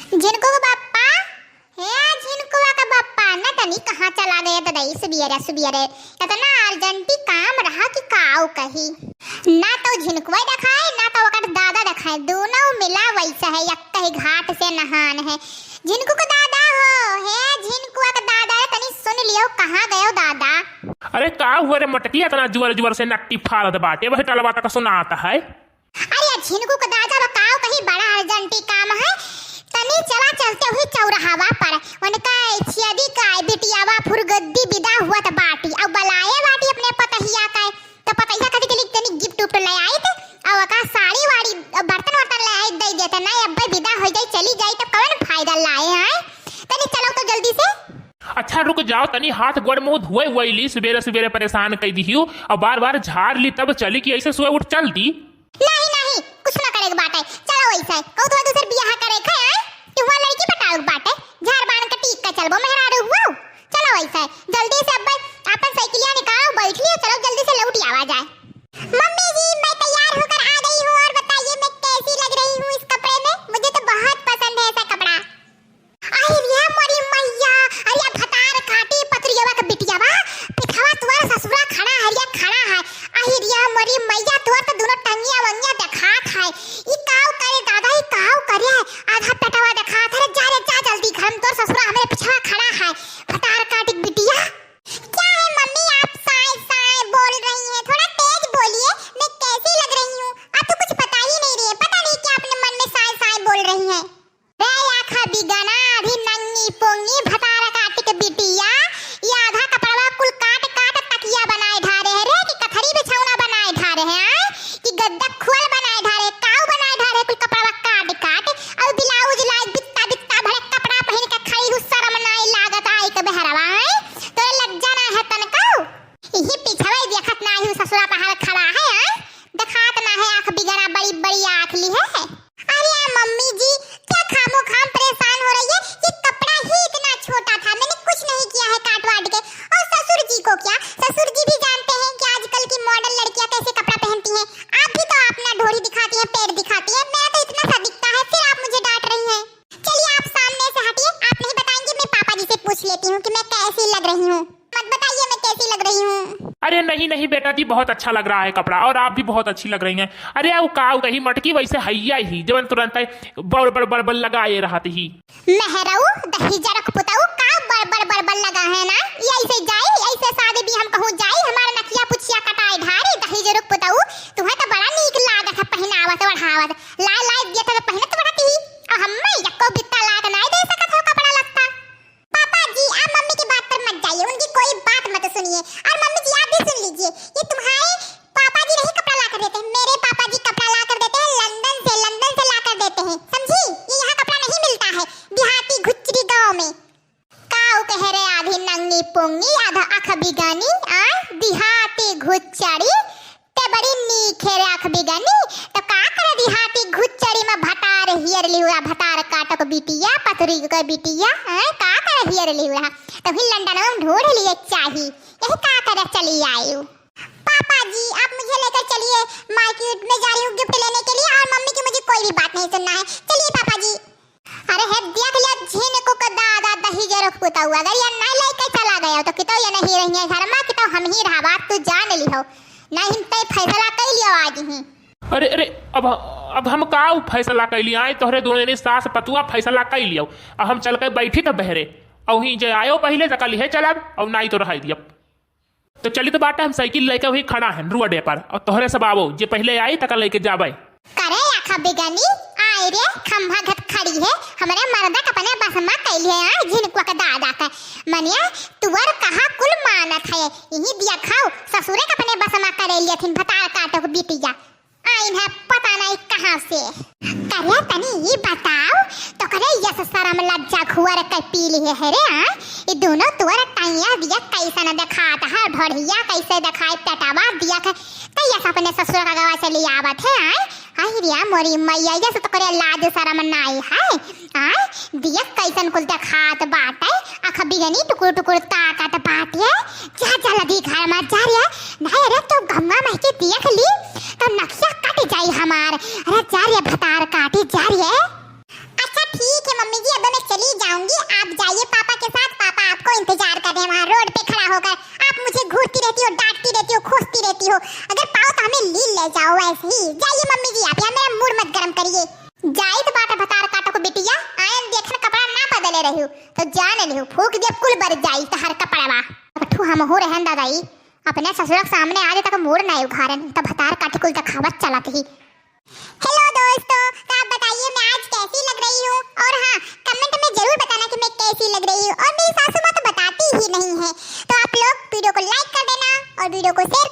झिनको का बाप्पा है, झिनको का बाप्पा ना तनी कहाँ चला गया तो दई सुबियरे या तो ना अर्जेंटी काम रहा कि काऊ कही ना तो झिनकुआ दिखाए ना तो वकर दादा दिखाए, दोनों मिला वैसा है, एक कहीं घाट से नहान है। झिनकू का दादा हो है, झिनकुआ का दादा है, तनी सुन लियो कहाँ गयो दादा। अरे का हुआ रे मटकी, इतना जुवर जुवर से नट्टी फाड़त बाटे, वही टलवा तक सुनाता है। अरे झिनकू का दादा बताओ कहीं बड़ा अर्जेंटी काम है, तनी चला चलते हुए चौराहा पर उनका छियदी का बिटियावा फुरगद्दी विदा हुआ त बाटी अब बलाए बाटी अपने पतहिया का तो पतहिया कदी के लिए तनी गिफ्ट उफ्ट ले आए थे और का साड़ी वाड़ी बर्तन वर्तन ले आए दे देते ना, अब विदा हो जाए चली जाए तो कौन फायदा लाए हैं। तनी चलो तो जल्दी से। अच्छा रुक जाओ, तनी हाथ गोड़ मुंह धोए वही सवेरे सवेरे परेशान कर दी हूँ और बार बार झाड़ ली तब चली कि ऐसे सुबह उठ चल दी। नहीं कुछ ना करे बात है, चलो वैसा कहो तो दूसर बियाह करे खाए तू वहां लड़की पटाओ बात है, झाड़ बांध के टीक का चलबो मेहरारू हुआ। चलो वैसा जल्दी से अब अपन साइकिलिया निकालो, बैठ लियो, चलो जल्दी से लौट आवा जाए। मम्मी जी मैं तैयार होकर आ गई हूँ और बताइए मैं कैसी लग रही हूँ इस कपड़े में, मुझे तो बहुत पसंद है ऐसा कपड़ा। अरे मोरी मैया, अरे भतार काटी पत्रियावा का बिटियावा पिछवा तुम्हारा ससुरा खड़ा है या खड़ा है। अरे मोरी मैया तोर तो दोनों टंगिया वंगिया दिखात है, ई काऊ करे दादा, ई काऊ करे आधा पेटवा दिखात है। जा रे जा जल्दी घर में, तोर ससुरा हमारे पिछवा खड़ा है भतार काटी बिटिया। क्या है मम्मी आप साए साए बोल रही हैं, थोड़ा तेज बोलिए, मैं कैसी लग रही हूँ आप तो कुछ पता ही नहीं रही है, पता नहीं क्या अपने मन में साए साए बोल रही हैं। रे आखा बिगना अभी नंगी पोंगी भतार काटी के बिटिया, ये आधा कपड़वा कुल काट काट तकिया बनाए ढारे है रे कि कथरी बिछौना बनाए ढारे हैं कि गद्दा खोल बनाए ढारे, काऊ बनाए ढारे, कुल कपड़वा काट काट और ब्लाउज लाई बित्ता बित्ता भरे कपड़ा पहन के खड़ी हु, शर्म नाई लागत आई के बहरवा है, तोरे लज्जा ना है तनको, यही पिछवा देखत ना ही ससुरा पहाड़ खड़ा है, दिखात ना है आंख बिगना बड़ी बड़ी आंख ली है। अरे मम्मी जी क्या खामो खाम परेशान हो रही है, ये कपड़ा ही इतना छोटा था, मैंने कुछ नहीं किया है काट वाट के। और ससुर जी को क्या, ससुर जी भी जानते हैं कि आजकल की मॉडर्न लड़कियां कैसे कपड़ा पहनती हैं, आप भी तो अपना ढोरी दिखाती हैं, पैर दिखाती हैं, मैं तो इतना सा दिखता है फिर आप मुझे डांट रही हैं। चलिए आप सामने से हटिए, आप नहीं बताएंगे मैं पापा जी से पूछ लेती हूँ कि मैं कैसी लग रही हूँ, मत बताइए मैं कैसी लग रही हूँ। अरे नहीं बेटा जी, बहुत अच्छा लग रहा है कपड़ा और आप भी बहुत अच्छी लग रही हैं। अरे वो काऊ कही मटकी वैसे हैया ही जब तुरंत बड़ लगाए रहती ही। मेहराऊ दही जरक पुताऊ का बड़ लगा है ना, ये ऐसे जाए ऐसे शादी भी हम कहूँ जाए हमारा नकिया पुछिया कटाए ढारे दही जरक पुताऊ, तुम्हें तो बड़ा नीक लागत है पहनावत बढ़ावत, लाए दिया तो पहनत बढ़ती ही और हम्मे यक्को बित्ता लाग ना दे सकत हो कपड़ा लगता। पापा जी आप मम्मी की बात पर मत जाइए, उनकी कोई बात मत सुनिए, और मम्मी जी आप भी सुन लीजिए, ये तुम्हारे पापा जी नहीं कपड़ा ला कर देते, मेरे पापा जी कपड़ा ला कर देते हैं लंदन से ला कर देते हैं, समझी, ये यहाँ कपड़ा नहीं मिलता है देहाती घुच्ची गांव में। काऊ कह रहे आधी नंगी पोंगी आधा आँख बिगानी और देहाती घुच्चड़ी ते बड़ी नीखे रे आँख बिगानी, तो का करे देहाती घुच्चड़ी में भतार हियर लिहुआ भतार काटक बिटिया पतरी का बिटिया है, का करे हियर लिहुआ तो ही लंदन में ढूंढ लिए चाहिए, यही का करे चली आई हूँ। पापा जी आप मुझे लेकर चलिए, मार्केट में जा रही हूँ गिफ्ट लेने के लिए और मम्मी की मुझे कोई भी बात नहीं सुनना है, चलिए पापा जी। अरे है देख लिया झिनको का दादा दही जरक पुता हुआ, अगर ये ना लेकर चला गया तो कितो ये नहीं रही है घर में, कितो हम ही रहा, बात तू जान ली हो, नहीं तय फैसला कर लियो आज ही। अरे अब हम का फैसला कर लिया आए, तोहरे दोनों ने सास पतुआ फैसला कर लियो, अब हम चल कर बैठी तो बहरे और ही जे आयो पहले तक है चलब और नहीं तो रह दिया तो चली तो बाटा हम साइकिल लेके वही खड़ा है रोडे पर और तोहरे सब आवो जे पहले आई तक लेके जाबे। करे आखा बिगानी आए रे खंभा घट खड़ी है हमारे मर्दा कपने बसमा कैली है झिनकुआ का दादा का मनिया तुवर कहा कुल मानत है, यही दिया खाओ ससुरे कपने बसमा करे लिया थिन भतार काटो को बिटिया आइन है पता नहीं कहां से। करे तनी ये बताओ तो करे यस शर्म लज्जा खुवर के पीली है रे, ये दोनों तुवर टाइया दिया कैसा न दिखाता है, ढोढ़िया कैसे दिखाए पेटावा दिया के तो यस अपने ससुर का गवा से लिया आवत है। आई रिया मोरी मैया जैसे तो करे लाज शर्म नाई है, आय दिया कैसन कुल दिखात बात है, आँख बिगनी टुकुर टुकुर ताकत बात है, जा जा लगी घर में जा रे नहीं रे तो गंगा मह के देख ली तो नक्शा कट जाई हमार, अरे जा रे भतार काटी जा रे। अच्छा ठीक है मम्मी जी जाऊंगी, आप जाइए पापा के साथ, पापा आपको इंतजार कर रहे हैं वहाँ रोड पे खड़ा होकर। आप मुझे घूरती रहती हो, डांटती रहती हो, खोजती रहती हो, अगर पाओ तो हमें लील ले जाओ ऐसे ही। जाइए मम्मी जी, आप यहाँ मेरा मूड मत गरम करिए। जाए तो बाटा भतार काटो को बिटिया, आयन देखन कपड़ा ना बदले रही हो तो जान ले फूक दिया कुल बर जाई तो हर कपड़वा ठू हम हो रहन दादाई अपने ससुर के सामने आज तक मूड नहीं उघारन तो भतार काट कुल तक खावत चलत ही। हेलो दोस्तों, तो आप बताइए मैं आज कैसी लग रही हूँ, और हाँ कमेंट में जरूर बताना कि मैं कैसी लग रही हूँ। और मेरी सासू माँ तो बताती ही नहीं है, तो आप लोग वीडियो को लाइक कर देना और वीडियो को शेयर